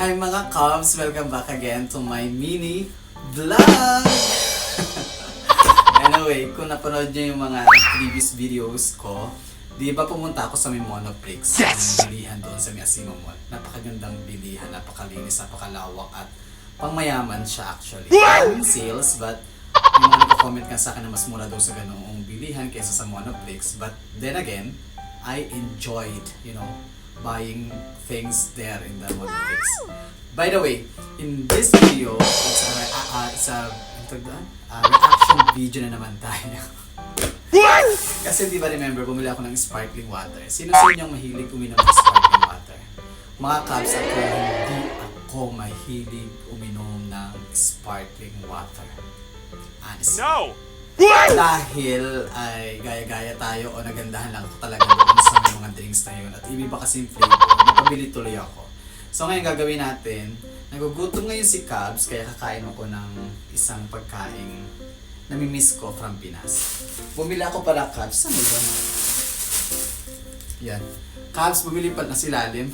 Hi mga Cubs! Welcome back again to my mini vlog! Anyway, kung napanood nyo yung mga previous videos ko, di ba pumunta ako sa may Monoprix? Yes! Ang bilihan doon sa may Asima Mall. Napakagandang bilihan, napakalinis, napakalawak at pangmayaman siya actually. Yung sales, but yung mga nagko-comment ka sa akin na mas mura daw sa ganoong bilihan kaysa sa Monoprix. But then again, I enjoyed, buying things there in the Monoprix. By the way, in this video, it's a reaction video na naman tayo. Kasi di ba remember, bumili ako ng sparkling water. Sino sa inyong mahilig uminom ng sparkling water? Mga Cubs, hindi ako mahilig uminom ng sparkling water. Honestly. No! Dahil ay gaya-gaya tayo o nagandahan lang ako talaga doon sa mga drinks na yun. At iba kasi yung flavor. Napabili tuloy ako. So ngayon gagawin natin, nagugutom ngayon si Cubs kaya kakain ako ng isang pagkain namimiss ko from Pinas. Bumili ako para Cubs. Saan yun? Yan. Cubs, bumili pa na si Lalim.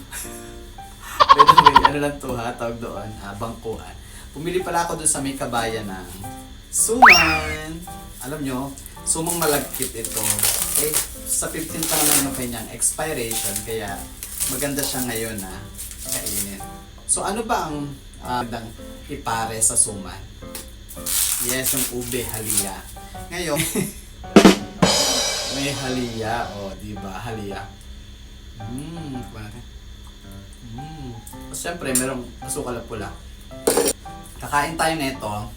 By the way, ano lang to ha, tawag doon, bangkuan. Bumili pala ako doon sa may kabayan ng suman. Alam nyo, sumang malagkit ito. Eh, sa 15 pa naman yung kanyang expiration, kaya maganda siya ngayon na kainin. So ano ba ang ipare sa suman? Yes, yung ube, halia. Ngayon, may halia. O, diba? Halia. Kuha natin. Siyempre, merong asukal na pula. Kakain tayo nito.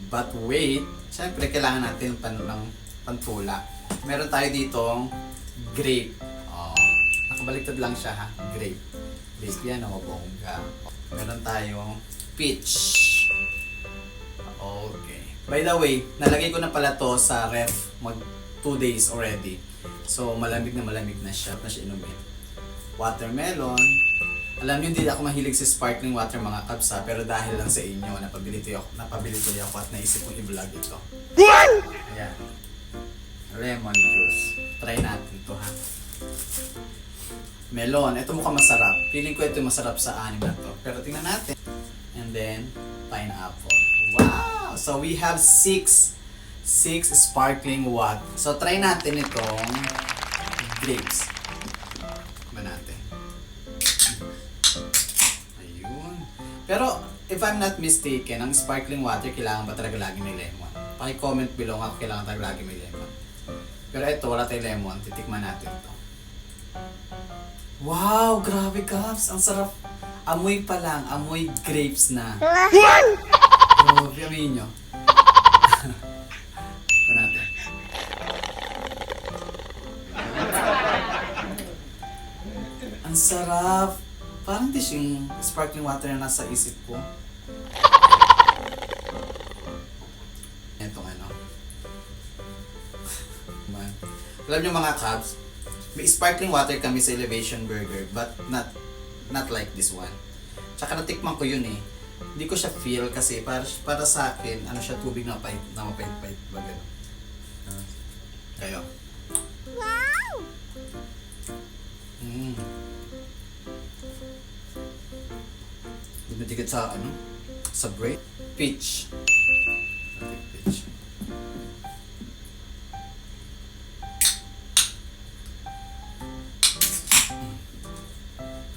But wait, siyempre kailangan natin ng pantula. Meron tayo ditong grape. Nakabaliktad lang siya ha. Grape. Grape yan o bongga. Meron tayong peach. Okay. By the way, nalagay ko na pala to sa ref mag 2 days already. So malamig na siya inumin. Watermelon. Alam niyo, hindi ako mahilig sa sparkling water mga Cubs ha, pero dahil lang sa inyo, napabili tuloy ako at naisip kong i-vlog ito. Ayan. Lemon juice. Try natin to ha. Melon. Ito mukhang masarap. Feeling ko ito masarap sa anim na to. Pero tingnan natin. And then, pineapple. Wow! So we have 6 sparkling water. So try natin itong grapes. Natin. Ayun. Pero, if I'm not mistaken, ang sparkling water, kailangan ba talaga lagi may lemon? Paki-comment below nga kung kailangan talaga lagi may lemon. Pero ito, wala tayong lemon. Titikman natin ito. Wow! Grabe, Cubs! Ang sarap. Amoy pa lang. Amoy grapes na. Grabe, amoy nyo. Ito natin. Ang sarap. Parang di siyang sparkling water na nasa isip ko. Itong ano. Man. Alam niyo mga Cubs, may sparkling water kami sa Elevation Burger, but not like this one. Tsaka natikman ko yun eh. Hindi ko siya feel kasi para sa akin, ano siya, tubig na mapait-pait ba gano'n. Kayo. Wow! Dikit sa sa bread. Peach. Peach.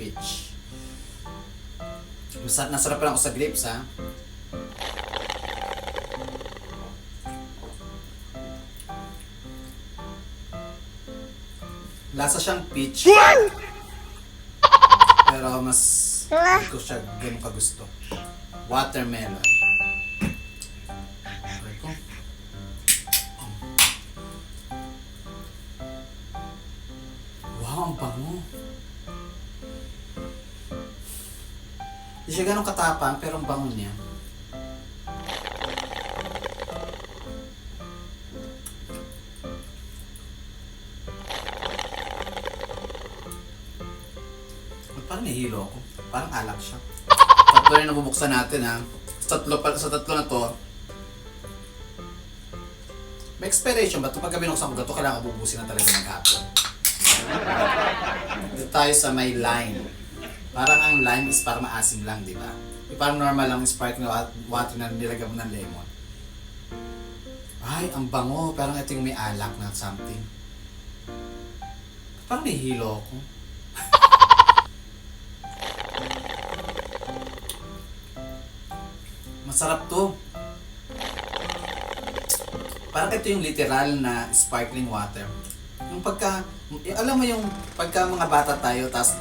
Peach. Nasarap lang ako sa grapes ha. Lasa siyang peach. Pero mas hindi ko siya ganun kagusto. Watermelon. Wow, ang bango. Hindi siya ganun katapang, pero ang bango niya. Parang nahihilo ako. Parang alak siya. Tatlo na nabubuksan natin ha. Sa tatlo na to, may expiration ba? Pag binuksan ko gato, kailangan bubusin na talaga ng hapon. Dito tayo sa may line. Parang ang lime is parang maasim lang, di ba? Parang normal lang sparkling water na nilagyan mo ng lemon. Ay, ang bango. Parang ito yung may alak na something. Parang nahihilo ako. Masarap to. Parang ito yung literal na sparkling water. Yung pagka, alam mo yung pagka mga bata tayo, tapos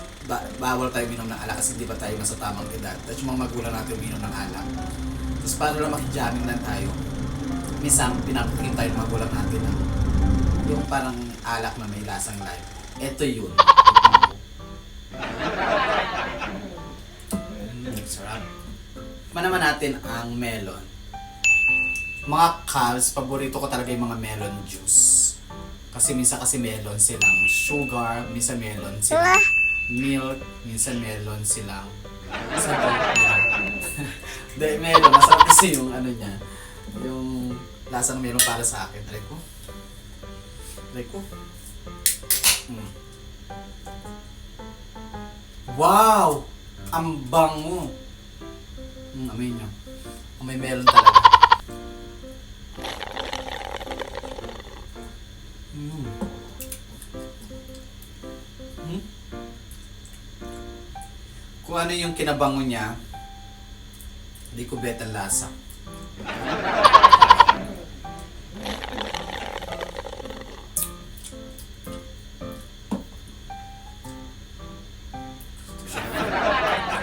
bawal tayo minom ng alak kasi hindi pa tayo nasa tamang edad. Tapos yung mga magulang natin minom ng alak. Tapos para lang makijamming lang tayo. Minsan, pinapatingin tayo ng magulang natin ng yung parang alak na may lasang lime. Ito yun. Sarap. Naman natin ang melon. Mga Cavs, paborito ko talaga yung mga melon juice. Kasi minsan kasi melon silang sugar, minsan melon silang milk, minsan melon silang Dahil melon, masarap kasi yung ano niya, yung lasa ng melon para sa akin. Try ko. Wow! Ang bango! Amoy niya. May melon talaga. Kung ano yung kinabango niya, hindi ko bet ang lasa.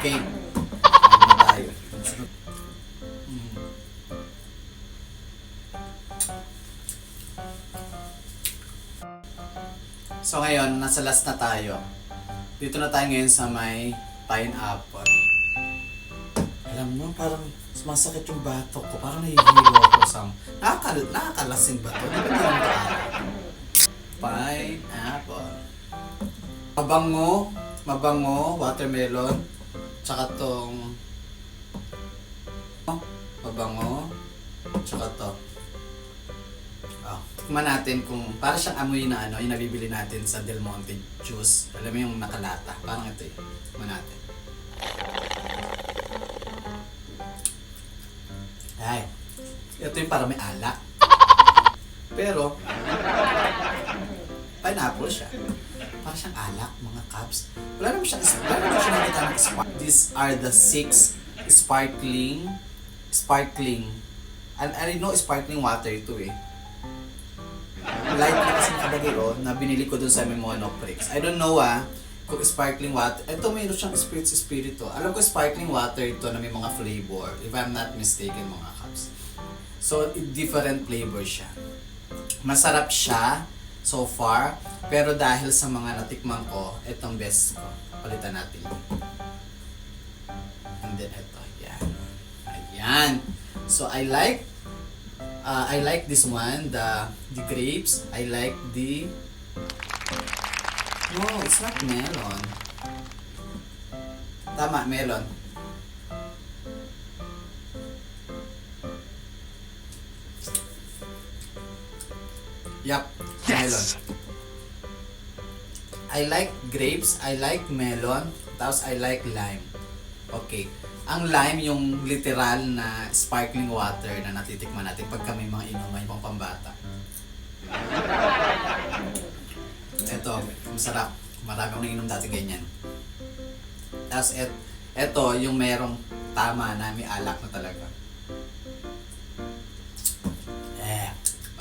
Okay. Ano tayo? So ngayon, nasa last na tayo. Dito na tayo ngayon sa may pineapple. Alam mo, parang sumasakit yung batok ko. Parang nahihilo ako sa... Nakakalasing ba ito? Di ba naman ito pineapple. Mabango, watermelon, tsaka tong... Mabango, tsaka to. Tikman natin kung para siyang amoy na ano, yung nabibili natin sa Del Monte juice. Alam mo yung nakalata. Parang ito eh. Tikman natin. Ay. Ito yung parang may alak. Pero, pineapple siya. Parang siyang alak, mga Cavs. Wala naman siya nakita ng spark. These are the 6 sparkling, and I know sparkling water ito eh. Light na kasi nakalagay na binili ko dun sa may Monoprix. I don't know kung sparkling water. Ito mayroon siyang spirito. Alam ko sparkling water ito na may mga flavor. If I'm not mistaken mga Cavs. So, different flavor siya. Masarap siya so far. Pero dahil sa mga natikman ko, itong best ko. Palitan natin. And then ito. Ayan. So, I like this one, the grapes. I like the... No, it's not melon. Tama, melon. Yup, melon. I like grapes, I like melon, tapos I like lime. Okay. Ang lime yung literal na sparkling water na natitikman natin pagka may mga inuman yung pambata. Ito, masarap. Marami akong nainom dati ganyan. Tapos ito yung merong tama na may alak na talaga.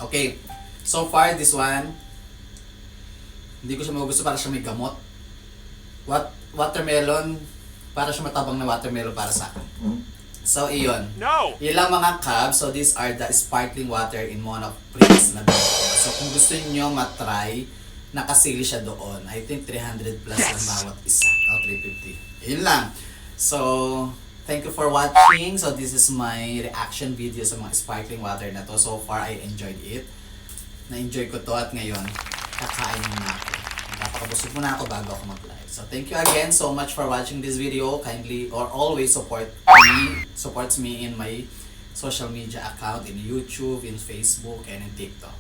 Okay. So far, this one, hindi ko siya magugusto para siya may gamot. Watermelon, para siya matabang na watermelon para sa akin. So, iyon. No! Yun lang mga Cavs. So, these are the sparkling water in Monoprix na dito. So, kung gusto niyo matry, nakasili siya doon. I think 300 plus ang bawat isa. O, 350. Yun lang. So, thank you for watching. So, this is my reaction video sa mga sparkling water na to. So far, I enjoyed it. Na-enjoy ko to at ngayon, kakain muna ako. Napakabusog muna ako bago ako mag-live. So thank you again so much for watching this video. Kindly or always supports me in my social media account in YouTube, in Facebook, and in TikTok.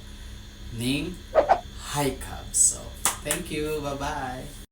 Name Hi Cavs. So thank you. Bye-bye.